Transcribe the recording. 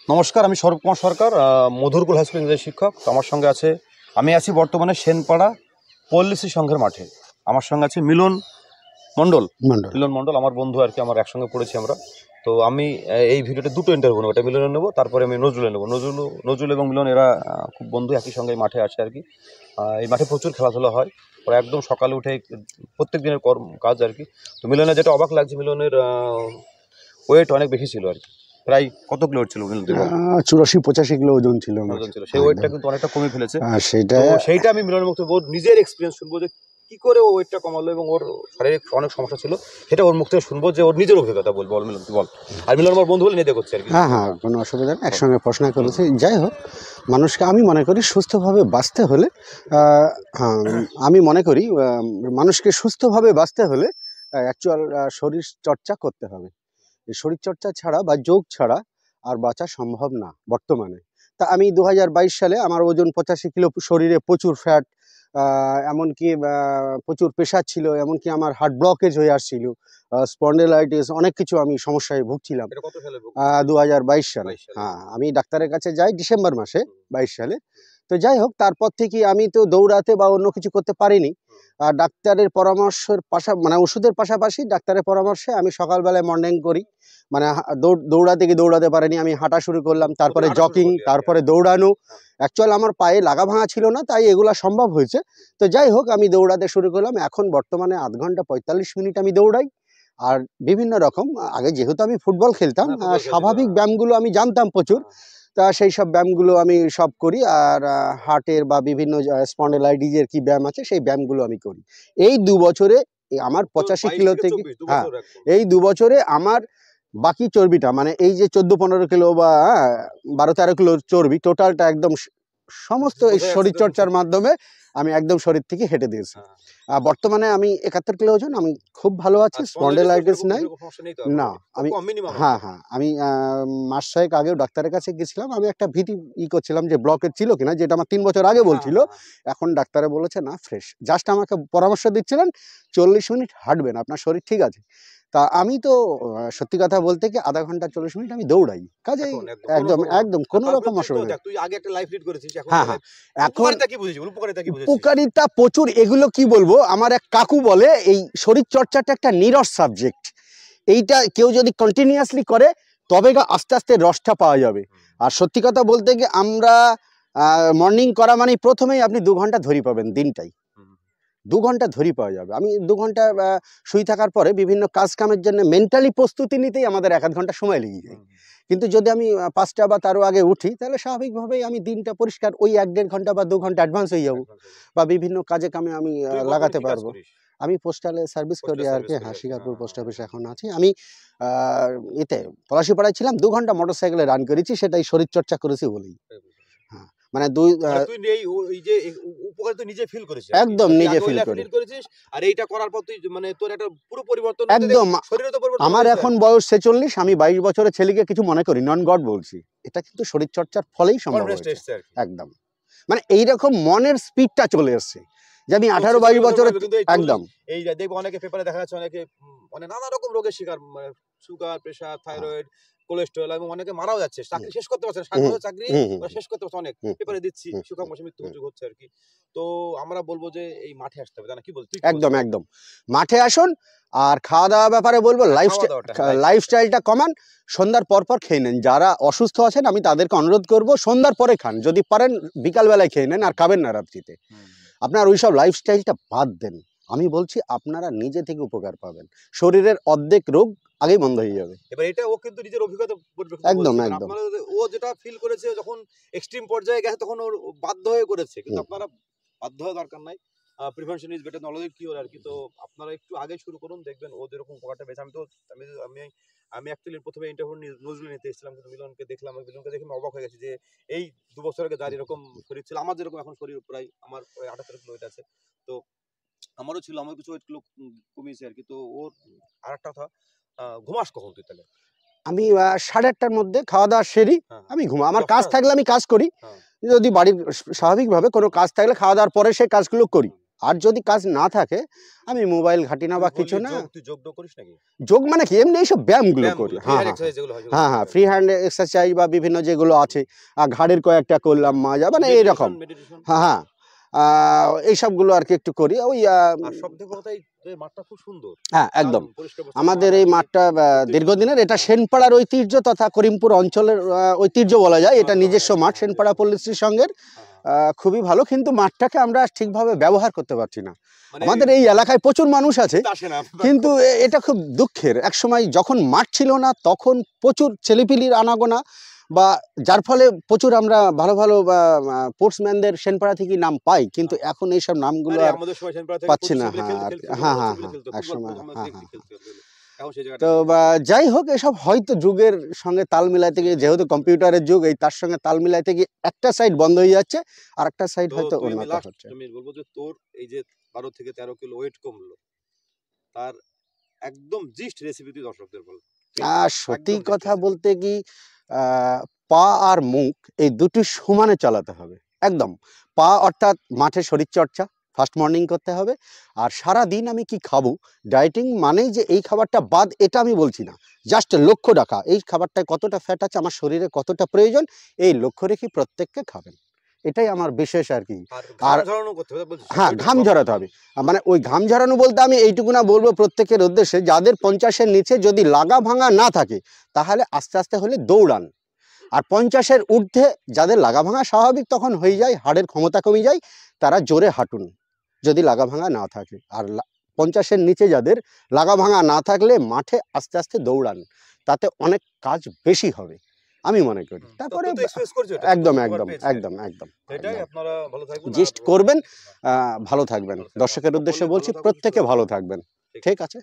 নমস্কার, আমি সৌরভ কুমার সরকার, Madhurkul high school ইংরেজি শিক্ষক। তো আমার সঙ্গে আছে, আমি আছি বর্তমানে সেনপাড়া পল্লিশ্রী সংঘের মাঠে। আমার সঙ্গে আছে মিলন মণ্ডল। মিলন মণ্ডল আমার বন্ধু আর কি, আমার একসঙ্গে পড়েছি আমরা। তো আমি এই ভিডিওতে দুটো ইন্টারভিউ নেবো, এটা মিলনের নেবো, তারপরে আমি নজরুলে নেবো। নজরুল এবং মিলন এরা খুব বন্ধু, একই সঙ্গে এই মাঠে আসে আর কি। এই মাঠে প্রচুর খেলাধুলা হয়, ওরা একদম সকালে উঠে প্রত্যেক দিনের কাজ আর কি। তো মিলনের যেটা অবাক লাগছে, মিলনের ওয়েট অনেক বেশি ছিল আর কি। প্রায় কত কিলো ছিল? 84-85 কিলো ওজন ছিল। সেই ওয়েটটা কিন্তু অনেকটা কমে ফেলেছে। সেইটা আমি মিলনের মুখ থেকে ওর নিজের এক্সপিরিয়েন্স শুনবো যে কি করে ও ওয়েটটা কমালো, এবং ওর শারীরিক অনেক সমস্যা ছিল, সেটা ওর মুখ থেকে শুনবো, যে ওর নিজের অভিজ্ঞতা বলবো। মিলন, তুই বল। আর মিলন আমার বন্ধু বলে নিতে করছে আর কি। হ্যাঁ, কোনো অসুবিধা নেই, একসঙ্গে প্রশ্ন করেছি। যাই হোক, মানুষকে আমি মনে করি সুস্থভাবে বাঁচতে হলে, আমি মনে করি মানুষকে সুস্থভাবে বাঁচতে হলে অ্যাকচুয়াল শরীর চর্চা করতে হবে। এই শরীর চর্চা ছাড়া বা যোগ ছাড়া আর বাঁচা সম্ভব না বর্তমানে। তা আমি 2022 সালে আমার ওজন 85 কিলো, শরীরে প্রচুর ফ্যাট, এমনকি প্রচুর প্রেশার ছিল, এমনকি আমার হার্ট ব্লকেজ হয়ে আসছিল, স্পন্ডেলাইটিস, অনেক কিছু আমি সমস্যায় ভুগছিলাম। 2022 সালে। হ্যাঁ, আমি ডাক্তারের কাছে যাই ডিসেম্বর মাসে 22 সালে। তো যাই হোক, তারপর থেকে আমি তো দৌড়াতে বা অন্য কিছু করতে পারিনি। আর ডাক্তারের পরামর্শের ওষুধের পাশাপাশি ডাক্তারের পরামর্শে আমি সকালবেলায় মর্নিং করি, দৌড়াতে পারিনি, আমি হাঁটা শুরু করলাম, তারপরে জগিং, তারপরে দৌড়ানো। অ্যাকচুয়াল আমার পায়ে লাগা ভাঙা ছিল না, তাই এগুলা সম্ভব হয়েছে। তো যাই হোক, আমি দৌড়াতে শুরু করলাম। এখন বর্তমানে আধ ঘন্টা 45 মিনিট আমি দৌড়াই। আর বিভিন্ন রকম, আগে যেহেতু আমি ফুটবল খেলতাম, স্বাভাবিক ব্যায়ামগুলো আমি জানতাম প্রচুর, তা সেই সব ব্যায়ামগুলো আমি সব করি। আর হার্টের বা বিভিন্ন স্পন্ডেলাইটিসের কি ব্যায়াম আছে, সেই ব্যায়ামগুলো আমি করি। এই 2 বছরে আমার 85 কিলো থেকে, হ্যাঁ, এই 2 বছরে আমার বাকি চর্বিটা, মানে এই যে 14-15 কিলো বা 12-13 কিলো চর্বি, টোটালটা একদম সমস্ত এই শরীরচর্চার মাধ্যমে আমি একদম শরীর থেকে হেঁটে দিয়েছি। বর্তমানে আমি 71 কিলো ওজন, আমি খুব ভালো আছি, স্পন্ডেলাইটিস নাই। না, আমি আমি মাস 6 আগেও ডাক্তারের কাছে গেছিলাম। আমি একটা ভীতি করছিলাম যে ব্লকেজ ছিল কিনা, যেটা আমার 3 বছর আগে বলছিল। এখন ডাক্তারে বলেছে না, ফ্রেশ। জাস্ট আমাকে পরামর্শ দিচ্ছিলেন 40 মিনিট হাঁটবেন, আপনার শরীর ঠিক আছে। তা আমি তো সত্যি কথা বলতে কি, আধা ঘন্টা 40 মিনিট আমি দৌড়াই, কাজে একদম কোনো রকম অসুবিধা নেই। তুই আগে একটা লাইফ লিড করেছিস, হ্যাঁ, এখন উপকারিতা কি বুঝিস? উপকারিতা প্রচুর। এগুলো কি বলবো, আমার এক কাকু বলে এই শরীর চর্চাটা একটা নিরস সাবজেক্ট। এইটা কেউ যদি কন্টিনিউয়াসলি করে, তবে আস্তে আস্তে রসটা পাওয়া যাবে। আর সত্যি কথা বলতে কি, আমরা মর্নিং করা মানে প্রথমেই আপনি 2 ঘন্টা ধরি পাবেন দিনটাই, 2 ঘন্টা ধরি পাওয়া যাবে। আমি 2 ঘন্টা শুয়ে থাকার পরে বিভিন্ন কাজ কামের জন্য মেন্টালি প্রস্তুতি নিতেই আমাদের 1-1 ঘন্টা সময় লেগে যায়। কিন্তু যদি আমি 5টা বা তারও আগে উঠি, তাহলে স্বাভাবিকভাবেই আমি দিনটা পরিষ্কার ওই 1-1.5 ঘন্টা বা 2 ঘন্টা অ্যাডভান্স হয়ে যাবো, বা বিভিন্ন কাজে কামে আমি লাগাতে পারবো। আমি পোস্টালে সার্ভিস করি আর কি। হ্যাঁ, শিকারপুর পোস্ট অফিসে এখন আছি। আমি এতে পলাশীপাড়ায় ছিলাম, 2 ঘন্টা মোটরসাইকেলে রান করেছি, সেটাই শরীর চর্চা করেছি বলেই। হ্যাঁ, মানে তুই এই যে উপকারিতা নিজে ফিল করেছিস, একদম নিজে ফিল করেছিস। আর এইটা করার পর তুই মানে তোর একটা পুরো পরিবর্তন, একদম। আমার এখন বয়স 46, আমি 22 বছরের ছেলেকে কিছু মনে করি, নন গড বলছি। এটা কিন্তু শরীর চর্চার ফলেই সম্ভব হয়েছে। একদম, মানে এইরকম মনের স্পিডটা চলে এসছে যে আমি 18-22 বছরের, একদম। এই দেখবো অনেকে পেপারে দেখা যাচ্ছে, অনেকে মানে নানা রকম রোগের শিকার, মানে সুগার, প্রেশার, থাইরয়েড, কোলেস্টেরল, এবং অনেকে মারাও যাচ্ছে, চাকরি শেষ করতে পারছে না, 60 বছর চাকরি শেষ করতে পারছে, অনেক পেপারে দিচ্ছি, সুখাম মৌসুমী মৃত্যু হচ্ছে আর কি। তো আমরা বলবো যে এই মাঠে আসতে হবে, জানা কি বলছিস? একদম মাঠে আসুন। আর খাওয়া দাওয়া ব্যাপারে বলবো, লাইফস্টাইলটা কমান, সন্ধ্যার পর খেয়ে নেন। যারা অসুস্থ আছেন আমি তাদেরকে অনুরোধ করব, সন্ধ্যার পরে খান, যদি পারেন বিকালবেলায় খেয়ে নেন, আর খাবেন না রাত্রিতে। আপনার ওইসব লাইফস্টাইলটা বাদ দেন, আমি বলছি আপনারা নিজে থেকে উপকার পাবেন, শরীরের অর্ধেক রোগ আগেই বন্ধ হয়ে যাবে। এবার এটা ও কিন্তু নিজের অভিজ্ঞতা একদম। ও যেটা ফিল করেছে, যখন এক্সট্রিম পর্যায়ে গেছে তখন ওর বাধ্য হয়ে করেছে, কিন্তু আপনারা বাধ্য হওয়ার দরকার নাই। Prevention is better knowledge cure আর কি। তো আপনারা একটু আগে শুরু করুন, দেখবেন ও যেরকম উপকারটা পেয়েছে। আমি অ্যাকচুয়ালি প্রথমে ইন্টারভিউ নজরুল নিতে এসেছিলাম, কিন্তু মিলনকে দেখলাম, মিলনকে দেখে আমি অবাক হয়ে গেছি যে এই 2 বছর আগে যার এরকম শরীর ছিল, আমার যেরকম এখন শরীর, প্রায় আমার 78 কিলো ওয়েট আছে। তো আমারও ছিল, আমার কিছু ওয়েট কিলো কমিয়েছে আর কি। তো ওর আরেকটা কথা, ঘুমাস কখন তুই তাহলে? আমি 8:30টার মধ্যে খাওয়া দাওয়া সেরি, আমি ঘুমা। আমার কাজ থাকলে আমি কাজ করি, যদি বাড়ির স্বাভাবিকভাবে কোনো কাজ থাকলে খাওয়া দাওয়ার পরে সেই কাজগুলো করি। আর যদি কাজ না থাকে আমি মোবাইল ঘাটি না বা তুই কিছু বললি না। তুই যোগ করিস নাকি? যোগ মানে কি, এমনি এইসব ব্যায়ামগুলো ব্যায়াম, করি। free হ্যাঁ hand হ্যাঁ exercise যেগুলো হয়, হ্যাঁ হ্যাঁ, ফ্রি হ্যান্ড এক্সারসাইজ বা বিভিন্ন যেগুলো আছে, ঘাড়ের কয়েকটা করলাম, মাজা, মানে এইরকম। মেডিটেশন। হ্যাঁ হ্যাঁ, এইসবগুলো আর কি একটু করি। ওই আর সবথেকে কথা এই মাঠটা খুব সুন্দর। হ্যাঁ একদম, দারুণ পরিষ্কার পরিচ্ছন্ন আমাদের মাঠ এই আছে। মাঠটা দীর্ঘদিনের, এটা সেনপাড়ার ঐতিহ্য তথা করিমপুর অঞ্চলের ঐতিহ্য বলা যায়। এটা নিজস্ব মাঠ, সেনপাড়া পল্লীশ্রী সংঘের। খুবই ভালো, কিন্তু মাঠটাকে আমরা ঠিকভাবে ব্যবহার করতে পারছি না। মানে আমাদের এই এলাকায় প্রচুর মানুষ আছে, আসে না, কিন্তু এটা খুব দুঃখের। এক সময় যখন মাঠ ছিল না তখন প্রচুর ছেলেপিলির আনাগোনা, বা যার ফলে প্রচুর আমরা ভালো ভালো স্পোর্টসম্যানদের সেনপাড়া থেকে নাম পাই, কিন্তু এখন এইসব নামগুলো আর আমাদের সময় সেনপাড়া থেকে পাচ্ছি প্রচুর না। ছেলে হ্যাঁ খেলতে, হ্যাঁ হ্যাঁ ছেলে হ্যাঁ, খেলতো, এক ফুটবল সময় আমাদের হ্যাঁ দেখতে হ্যাঁ। খেলতে। এখন সেই জায়গাটা তো যাই হোক, এসব হয়তো যুগের সঙ্গে তাল মিলাইতে গিয়ে, যেহেতু কম্পিউটারের যুগ, এই তার সঙ্গে তাল মিলাইতে গিয়ে একটা সাইড বন্ধ হয়ে যাচ্ছে, আর একটা সাইড হয়তো তুই উন্নত হচ্ছে। আমি বলবো যে তোর এই যে 12 থেকে 13 কিলো ওয়েট কমলো, তার একদম জিস্ট রেসিপি তুই দর্শকদের বল। সত্যি একদম কথা recipe। বলতে কি, পা আর মুখ এই দুটি সমানে চালাতে হবে একদম। পা অর্থাৎ মাঠে শরীরচর্চা, ফার্স্ট মর্নিং করতে হবে। আর সারা দিন আমি কি খাবো, ডায়েটিং মানেই যে এই খাবারটা বাদ, এটা আমি বলছি না। জাস্ট লক্ষ্য রাখা, এই খাবারটায় কতটা ফ্যাট আছে, আমার শরীরে কতটা প্রয়োজন, এই লক্ষ্য রেখে প্রত্যেককে খাবেন। এটাই আমার বিশেষ আর কি। আর আর ঘাম ঝরানো করতে হবে বলছিস? হ্যাঁ, ঘাম ঝরাতে হবে। মানে ওই ঘাম ঝরানো বলতে আমি এইটুকু না বলবো প্রত্যেকের উদ্দেশ্যে, যাদের 50-এর নিচে যদি লাগা ভাঙা না থাকে, তাহলে আস্তে আস্তে হলে দৌড়ান। আর 50-এর ঊর্ধ্বে যাদের লাগা ভাঙা স্বাভাবিক তখন হয়ে যায়, হাড়ের ক্ষমতা কমে যায়, তারা জোরে হাঁটুন যদি লাগা ভাঙা না থাকে। আর 50-এর নিচে যাদের লাগা ভাঙা না থাকলে মাঠে আস্তে আস্তে দৌড়ান, তাতে অনেক কাজ বেশি হবে আমি মনে করি। তারপরে একদম একদম একদম একদম এটাই। আপনারা ভালো থাকবেন, জিস্ট করবেন, ভালো থাকবেন। দর্শকের উদ্দেশ্যে বলছি, প্রত্যেকে ভালো থাকবেন। ঠিক আছে।